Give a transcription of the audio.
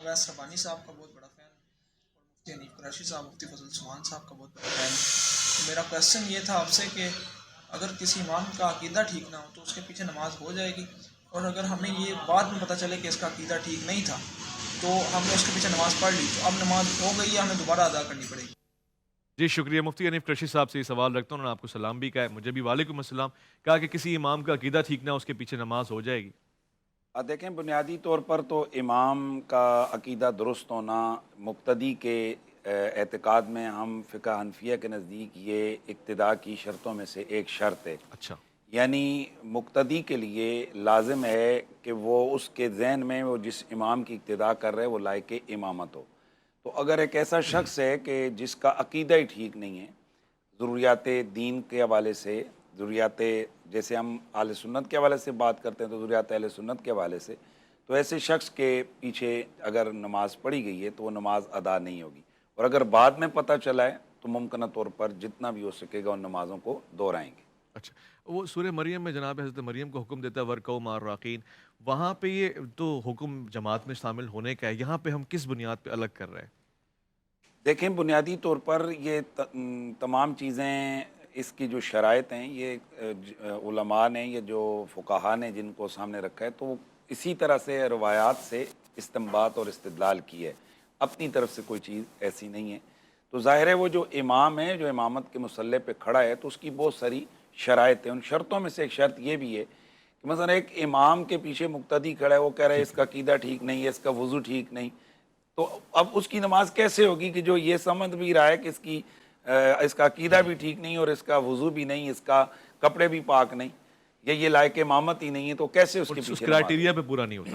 اویس ربانی صاحب کا بہت بڑا فین اور مفتی حنیف قریشی صاحب، مفتی فضل عثمان صاحب کا بہت بڑا فین. تو میرا کویشچن یہ تھا آپ سے کہ اگر کسی امام کا عقیدہ ٹھیک نہ ہو تو اس کے پیچھے نماز ہو جائے گی، اور اگر ہمیں یہ بعد میں پتہ چلے کہ اس کا عقیدہ ٹھیک نہیں تھا تو ہم نے اس کے پیچھے نماز پڑھ لی، تو اب نماز ہو گئی ہے، ہمیں دوبارہ ادا کرنی پڑے گی؟ جی شکریہ. مفتی حنیف قریشی صاحب سے یہ سوال رکھتا ہوں، انہوں نے آپ کو سلام بھی کہا ہے، مجھے بھی وعلیکم السلام. کہا کہ کسی امام کا عقیدہ ٹھیک نہ ہو اس کے پیچھے نماز ہو جائے گی؟ دیکھیں، بنیادی طور پر تو امام کا عقیدہ درست ہونا مقتدی کے اعتقاد میں، ہم فقہ حنفیہ کے نزدیک یہ اقتداء کی شرطوں میں سے ایک شرط ہے. اچھا. یعنی مقتدی کے لیے لازم ہے کہ وہ اس کے ذہن میں وہ جس امام کی اقتداء کر رہے وہ لائق امامت ہو. تو اگر ایک ایسا شخص ہے کہ جس کا عقیدہ ہی ٹھیک نہیں ہے، ضروریات دین کے حوالے سے، ضروریات جیسے ہم اہل سنت کے حوالے سے بات کرتے ہیں تو ضروریات اہل سنت کے حوالے سے، تو ایسے شخص کے پیچھے اگر نماز پڑھی گئی ہے تو وہ نماز ادا نہیں ہوگی. اور اگر بعد میں پتہ چلا ہے تو ممکنہ طور پر جتنا بھی ہو سکے گا ان نمازوں کو دہرائیں گے. اچھا. وہ سورہ مریم میں جناب حضرت مریم کو حکم دیتا ہے ورکعوا مع الراکعین، وہاں پہ یہ تو حکم جماعت میں شامل ہونے کا ہے، یہاں پہ ہم کس بنیاد پہ الگ کر رہے ہیں؟ دیکھیں، بنیادی طور پر یہ تمام چیزیں، اس کی جو شرائط ہیں، یہ علماء نے، یہ جو فقہا نے جن کو سامنے رکھا ہے، تو وہ اسی طرح سے روایات سے استنباط اور استدلال کی ہے، اپنی طرف سے کوئی چیز ایسی نہیں ہے. تو ظاہر ہے وہ جو امام ہے، جو امامت کے مصلی پہ کھڑا ہے، تو اس کی بہت ساری شرائط ہیں. ان شرطوں میں سے ایک شرط یہ بھی ہے کہ مثلا ایک امام کے پیچھے مقتدی کھڑا ہے، وہ کہہ رہا ہے اس ٹھیک ہے. کا عقیدہ ٹھیک نہیں ہے، اس کا وضو ٹھیک نہیں، تو اب اس کی نماز کیسے ہوگی کہ جو یہ سمجھ بھی رہا ہے کہ اس کا عقیدہ بھی ٹھیک نہیں اور اس کا وضو بھی نہیں، اس کا کپڑے بھی پاک نہیں، یا یہ لائق امامت ہی نہیں ہے، تو کیسے اس کے اس پیچھے نماز کرائٹیریا ہوگی؟ پہ پورا نہیں ہوتا.